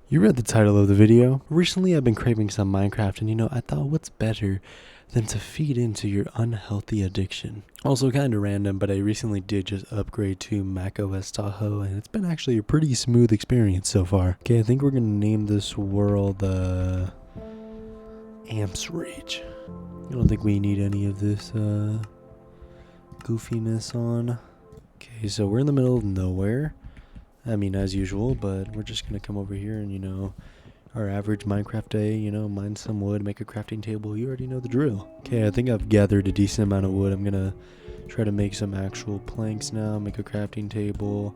You read the title of the video. Recently I've been craving some Minecraft and I thought what's better than to feed into your unhealthy addiction. Also kinda random, but I recently did just upgrade to macOS Tahoe and it's been actually a pretty smooth experience so far. Okay, I think we're gonna name this world Amps Rage. I don't think we need any of this goofiness on. Okay, so we're in the middle of nowhere. I mean, as usual, but we're just gonna come over here and our average Minecraft day, mine some wood, make a crafting table. You already know the drill. Okay, I think I've gathered a decent amount of wood. I'm gonna try to make some actual planks now, make a crafting table,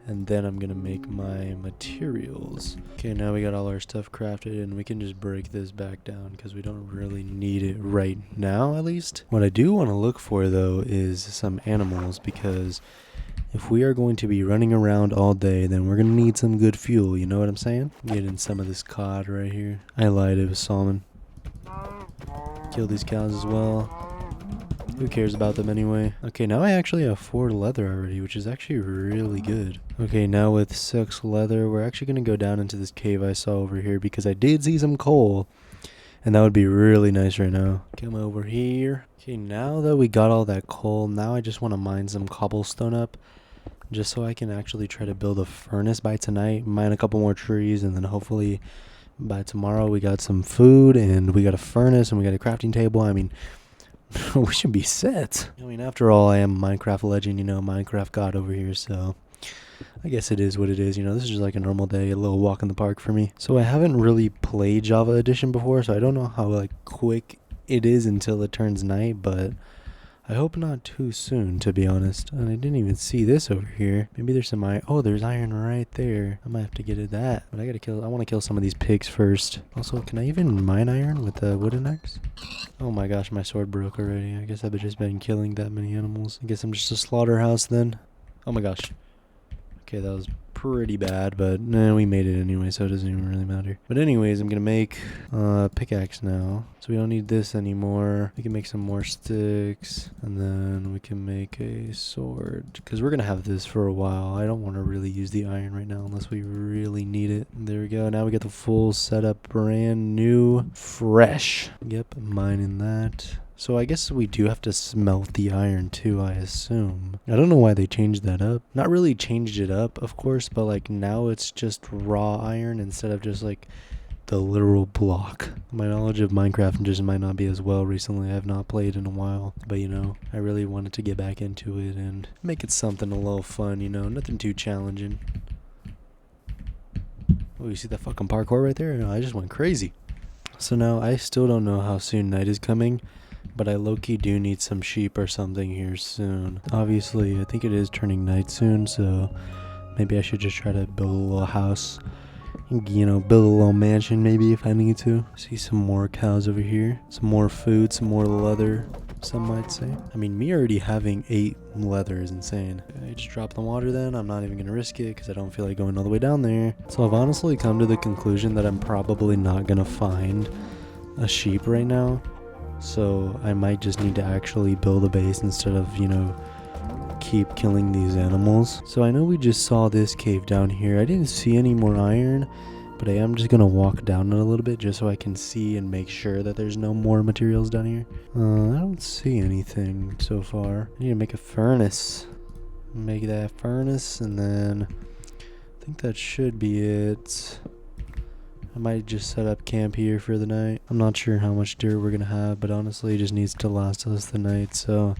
and then I'm gonna make my materials. Okay, now we got all our stuff crafted and we can just break this back down because we don't really need it right now, at least. What I do want to look for though is some animals, because if we are going to be running around all day, then we're going to need some good fuel, you know what I'm saying? Get in some of this cod right here. I lied, it was salmon. Kill these cows as well. Who cares about them anyway? Okay, now I actually have 4 leather already, which is actually really good. Okay, now with 6 leather, we're actually going to go down into this cave I saw over here because I did see some coal. And that would be really nice right now. Come over here. Okay, now that we got all that coal, now I just want to mine some cobblestone up, just so I can actually try to build a furnace by tonight, mine a couple more trees, and then hopefully by tomorrow we got some food and we got a furnace and we got a crafting table. I mean, we should be set. I mean, after all, I am Minecraft legend, Minecraft god over here, so I guess it is what it is. This is just like a normal day, a little walk in the park for me. So I haven't really played Java Edition before, so I don't know how quick it is until it turns night, but I hope not too soon, to be honest. And I didn't even see this over here. Maybe there's some iron. Oh, there's iron right there. I might have to get at that. But I want to kill some of these pigs first. Also, can I even mine iron with the wooden axe? Oh my gosh, my sword broke already. I guess I've just been killing that many animals. I guess I'm just a slaughterhouse then. Oh my gosh. Okay, that was pretty bad, but we made it anyway, so it doesn't even really matter. But anyways, I'm gonna make a pickaxe now, so we don't need this anymore. We can make some more sticks, and then we can make a sword, because we're gonna have this for a while. I don't want to really use the iron right now unless we really need it. There we go. Now we got the full setup, brand new, fresh. Yep, mining that. So I guess we do have to smelt the iron too, I assume. I don't know why they changed that up. Not really changed it up, of course, but now it's just raw iron instead of just the literal block. My knowledge of Minecraft just might not be as well recently. I have not played in a while, but I really wanted to get back into it and make it something a little fun, nothing too challenging. Oh, you see that fucking parkour right there? I just went crazy. So now I still don't know how soon night is coming, but I low-key do need some sheep or something here soon. Obviously, I think it is turning night soon, so maybe I should just try to build a little house. Build a little mansion maybe if I need to. See some more cows over here. Some more food, some more leather, some might say. I mean, me already having 8 leather is insane. I just drop the water then. I'm not even going to risk it because I don't feel like going all the way down there. So I've honestly come to the conclusion that I'm probably not going to find a sheep right now. So I might just need to actually build a base instead of, keep killing these animals. So I know we just saw this cave down here. I didn't see any more iron, but I am just going to walk down it a little bit just so I can see and make sure that there's no more materials down here. I don't see anything so far. I need to make a furnace. Make that furnace and then I think that should be it. I might just set up camp here for the night. I'm not sure how much dirt we're going to have, but honestly it just needs to last us the night, so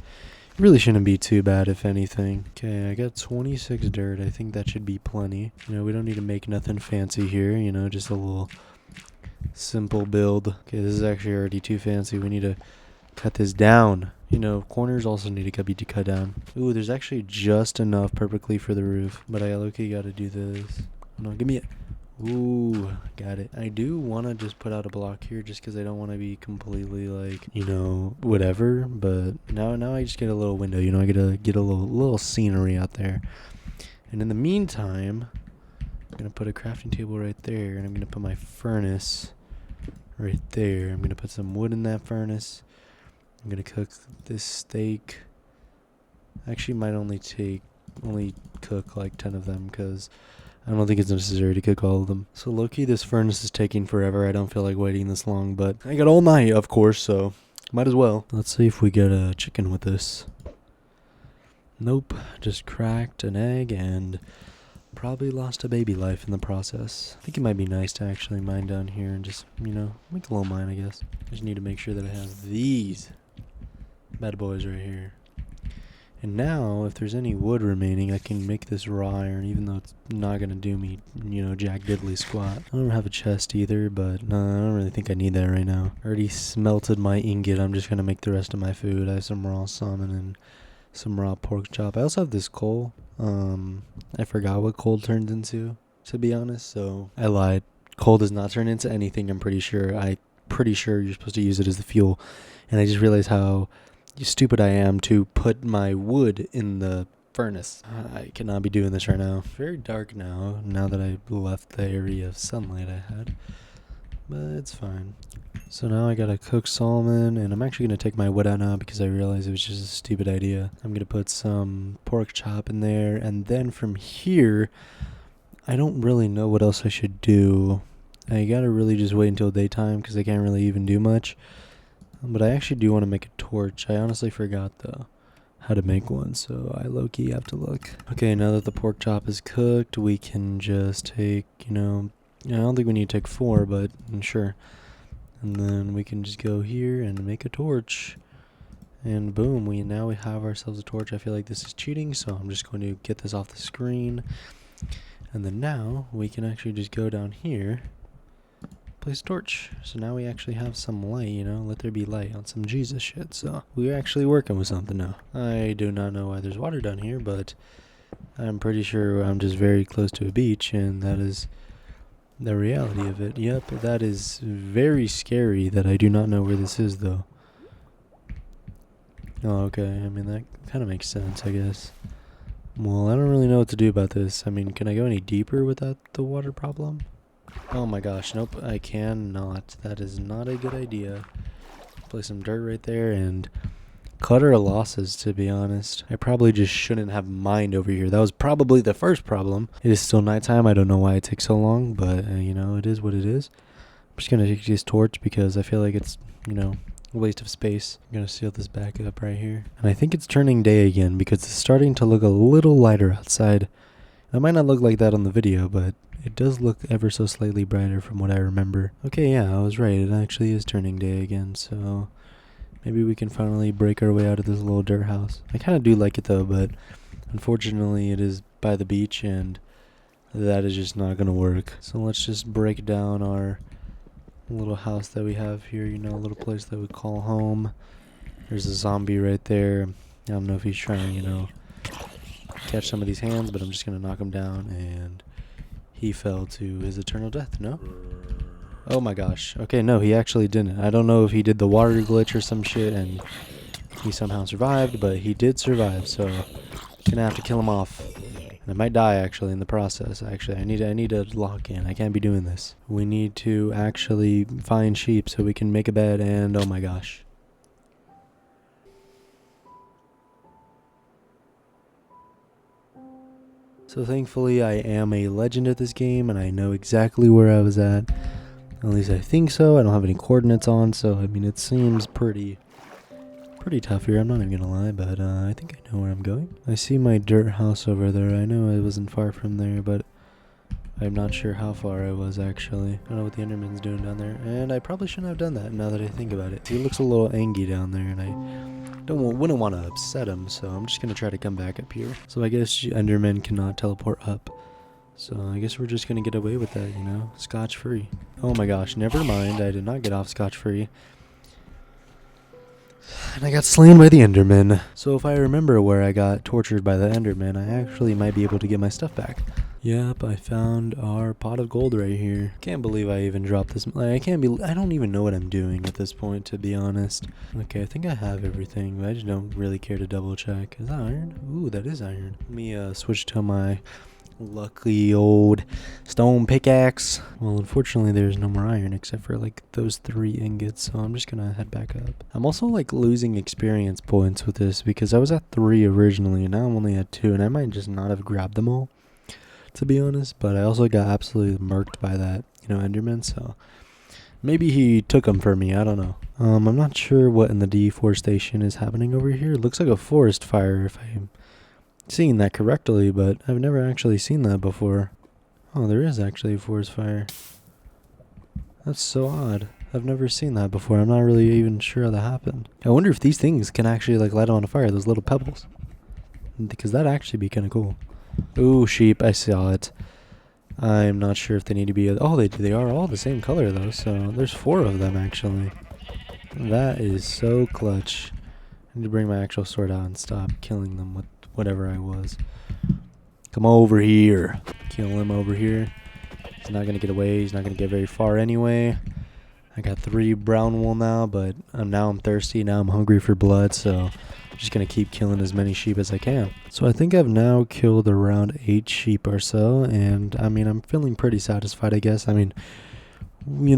it really shouldn't be too bad if anything. Okay, I got 26 dirt. I think that should be plenty. We don't need to make nothing fancy here, just a little simple build. Okay, this is actually already too fancy. We need to cut this down. Corners also need to be cut down. Ooh, there's actually just enough perfectly for the roof, but I low-key got to do this. No, give me it. Ooh, got it. I do want to just put out a block here just because I don't want to be completely whatever, but now I just get a little window, I get a little scenery out there. And in the meantime, I'm going to put a crafting table right there, and I'm going to put my furnace right there. I'm going to put some wood in that furnace. I'm going to cook this steak. Actually might only cook 10 of them because I don't think it's necessary to cook all of them. So low-key, this furnace is taking forever. I don't feel like waiting this long, but I got all night, of course, so might as well. Let's see if we get a chicken with this. Nope, just cracked an egg and probably lost a baby life in the process. I think it might be nice to actually mine down here and just, you know, make a little mine, I guess. I just need to make sure that I have these bad boys right here. And now, if there's any wood remaining, I can make this raw iron, even though it's not going to do me, you know, jack diddly squat. I don't have a chest either, but no, I don't really think I need that right now. I already smelted my ingot. I'm just going to make the rest of my food. I have some raw salmon and some raw pork chop. I also have this coal. I forgot what coal turns into, to be honest, so I lied. Coal does not turn into anything, I'm pretty sure. Pretty sure you're supposed to use it as the fuel. And I just realized how stupid I am to put my wood in the furnace. I cannot be doing this right now. Very dark now that I left the area of sunlight I had. But it's fine. So now I gotta cook salmon, and I'm actually gonna take my wood out now because I realized it was just a stupid idea. I'm gonna put some pork chop in there, and then from here, I don't really know what else I should do. I gotta really just wait until daytime because I can't really even do much. But I actually do want to make a torch. I honestly forgot though how to make one, so I low-key have to look. Okay, now that the pork chop is cooked, we can just take, I don't think we need to take 4, but sure. And then we can just go here and make a torch. And boom, now we have ourselves a torch. I feel like this is cheating, so I'm just going to get this off the screen. And then now we can actually just go down here, place a torch. So now we actually have some light, let there be light on some Jesus shit. So we're actually working with something now. I do not know why there's water down here, but I'm pretty sure I'm just very close to a beach, and that is the reality of it. Yep, that is very scary that I do not know where this is, though. Oh, okay. I mean, that kind of makes sense, I guess. Well, I don't really know what to do about this. I mean, can I go any deeper without the water problem? Oh my gosh, nope, I cannot. That is not a good idea. Place some dirt right there and cut our losses, to be honest. I probably just shouldn't have mined over here. That was probably the first problem. It is still nighttime. I don't know why it takes so long, but, it is what it is. I'm just going to take this torch because I feel like it's, a waste of space. I'm going to seal this back up right here. And I think it's turning day again because it's starting to look a little lighter outside. It might not look like that on the video, but it does look ever so slightly brighter from what I remember. Okay, yeah, I was right. It actually is turning day again, so maybe we can finally break our way out of this little dirt house. I kind of do like it though, but unfortunately it is by the beach and that is just not going to work. So let's just break down our little house that we have here, a little place that we call home. There's a zombie right there. I don't know if he's trying to, catch some of these hands, but I'm just going to knock him down, and he fell to his eternal death, no? Oh my gosh. Okay, no, he actually didn't. I don't know if he did the water glitch or some shit and he somehow survived, but he did survive, so gonna have to kill him off. And I might die actually in the process. Actually, I need to lock in. I can't be doing this. We need to actually find sheep so we can make a bed, and oh my gosh. So thankfully I am a legend at this game and I know exactly where I was at. At least I think so. I don't have any coordinates on, so I mean it seems pretty tough here. I'm not even gonna lie, but I think I know where I'm going. I see my dirt house over there. I know I wasn't far from there, but I'm not sure how far I was actually. I don't know what the Enderman's doing down there, and I probably shouldn't have done that now that I think about it. He looks a little angry down there, and I wouldn't want to upset him, so I'm just gonna try to come back up here. So I guess Endermen cannot teleport up. So I guess we're just gonna get away with that, scotch-free. Oh my gosh, never mind. I did not get off scotch-free. And I got slain by the Enderman. So if I remember where I got tortured by the Enderman, I actually might be able to get my stuff back. Yep, I found our pot of gold right here. Can't believe I even dropped this. I don't even know what I'm doing at this point, to be honest. Okay, I think I have everything, but I just don't really care to double check. Is that iron? Ooh, that is iron. Let me switch to my lucky old stone pickaxe. Well, unfortunately there's no more iron except for like those 3 ingots, so I'm just gonna head back up. I'm also like losing experience points with this because I was at 3 originally and now I'm only at 2, and I might just not have grabbed them all, to be honest. But I also got absolutely murked by that, Enderman. So maybe he took them for me. I don't know. I'm not sure what in the deforestation is happening over here. It looks like a forest fire if I'm seeing that correctly, but I've never actually seen that before. Oh, there is actually a forest fire. That's so odd. I've never seen that before. I'm not really even sure how that happened. I wonder if these things can actually like light on a fire, those little pebbles. Because that'd actually be kind of cool. Ooh, sheep. I saw it. I'm not sure if they need to be... Oh, they are all the same color though, so there's 4 of them actually. That is so clutch. I need to bring my actual sword out and stop killing them with whatever I was. Come over here. Kill him over here. He's not going to get away. He's not going to get very far anyway. I got 3 brown wool now, but now I'm thirsty. Now I'm hungry for blood, so I'm just going to keep killing as many sheep as I can. So I think I've now killed around 8 sheep or so, and I mean, I'm feeling pretty satisfied, I guess. I mean,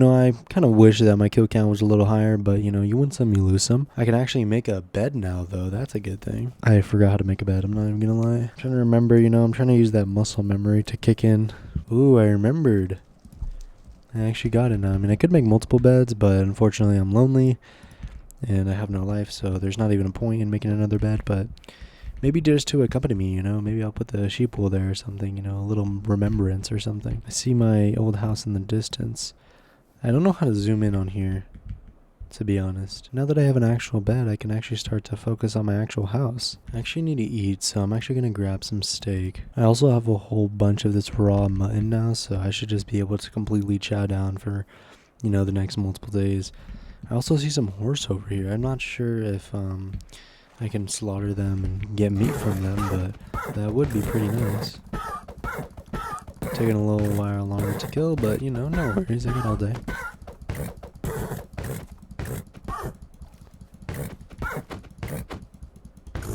I kind of wish that my kill count was a little higher, but, you win some, you lose some. I can actually make a bed now, though. That's a good thing. I forgot how to make a bed. I'm not even going to lie. I'm trying to remember, I'm trying to use that muscle memory to kick in. Ooh, I remembered. I actually got it now. I mean, I could make multiple beds, but unfortunately I'm lonely and I have no life, so there's not even a point in making another bed, but maybe just to accompany me, maybe I'll put the sheep wool there or something, a little remembrance or something. I see my old house in the distance. I don't know how to zoom in on here, to be honest. Now that I have an actual bed, I can actually start to focus on my actual house. I actually need to eat, so I'm actually going to grab some steak. I also have a whole bunch of this raw mutton now, so I should just be able to completely chow down for, the next multiple days. I also see some horse over here. I'm not sure if I can slaughter them and get meat from them, but that would be pretty nice. Taking a little while longer to kill, but no worries, I got all day.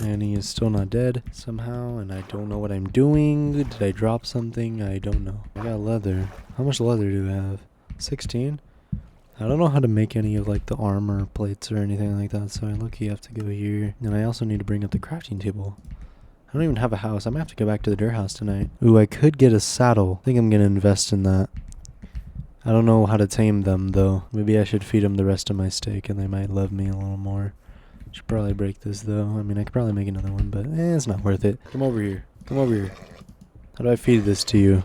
And he is still not dead somehow, and I don't know what I'm doing. Did I drop something? I don't know. I got leather. How much leather do I have? 16? I don't know how to make any of like the armor plates or anything like that, so I lucky have to go here. And I also need to bring up the crafting table. I don't even have a house. I might have to go back to the dirt house tonight. Ooh, I could get a saddle. I think I'm going to invest in that. I don't know how to tame them, though. Maybe I should feed them the rest of my steak, and they might love me a little more. Should probably break this, though. I mean, I could probably make another one, but it's not worth it. Come over here. Come over here. How do I feed this to you?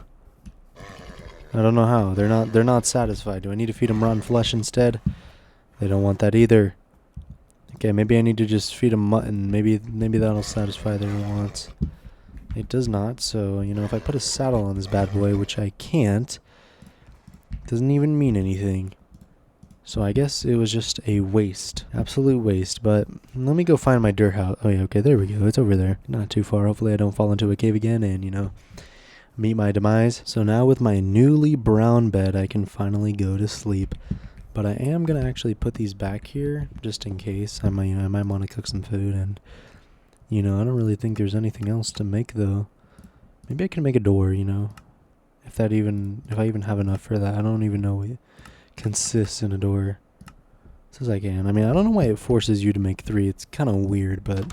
I don't know how. They're not satisfied. Do I need to feed them rotten flesh instead? They don't want that either. Okay, maybe I need to just feed them mutton. Maybe that'll satisfy their wants. It does not, so, if I put a saddle on this bad boy, which I can't, it doesn't even mean anything. So I guess it was just a waste. Absolute waste, but let me go find my dirt house. Oh yeah, okay, there we go. It's over there. Not too far. Hopefully I don't fall into a cave again and, meet my demise. So now with my newly brown bed, I can finally go to sleep. But I am going to actually put these back here just in case. I might want to cook some food and, I don't really think there's anything else to make though. Maybe I can make a door, if I even have enough for that. I don't even know what consists in a door. It says I can. I mean, I don't know why it forces you to make 3. It's kind of weird, but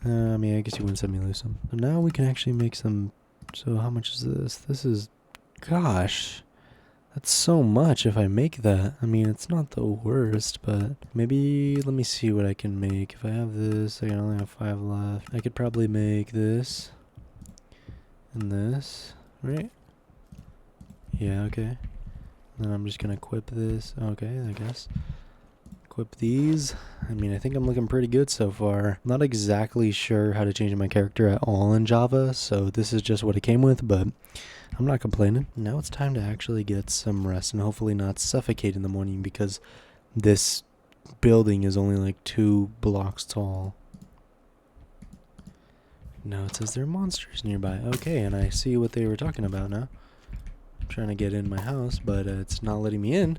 I guess you wouldn't set me loose some. So now we can actually make some. So how much is this? This is, gosh, that's so much if I make that. I mean, it's not the worst, but maybe let me see what I can make. If I have this, I only have 5 left. I could probably make this and this, right? Yeah, okay. Then I'm just gonna equip this. Okay, I guess. Equip these. I mean, I think I'm looking pretty good so far. Not exactly sure how to change my character at all in Java, so this is just what it came with, but I'm not complaining. Now it's time to actually get some rest and hopefully not suffocate in the morning because this building is only like 2 blocks tall. No, it says there are monsters nearby. Okay, and I see what they were talking about now. I'm trying to get in my house, but it's not letting me in.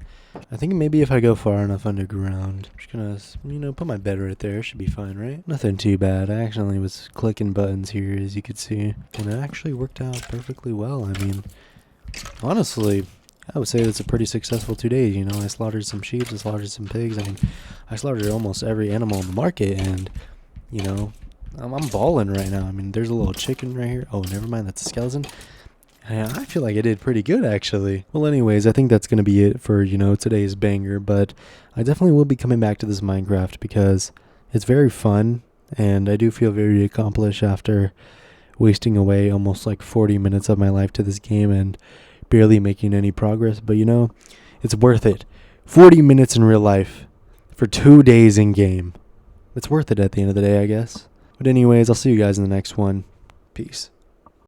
I think maybe if I go far enough underground, I'm just gonna, put my bed right there. Should be fine, right? Nothing too bad. I actually was clicking buttons here, as you could see, and it actually worked out perfectly well. I mean, honestly, I would say it's a pretty successful 2 days. I slaughtered some sheep, I slaughtered some pigs. I mean, I slaughtered almost every animal in the market, and, I'm balling right now. I mean, there's a little chicken right here. Oh, never mind, that's a skeleton. Yeah, I feel like I did pretty good, actually. Well, anyways, I think that's going to be it for, today's banger, but I definitely will be coming back to this Minecraft because it's very fun, and I do feel very accomplished after wasting away almost like 40 minutes of my life to this game and barely making any progress, but it's worth it. 40 minutes in real life for 2 days in game. It's worth it at the end of the day, I guess. But anyways, I'll see you guys in the next one. Peace.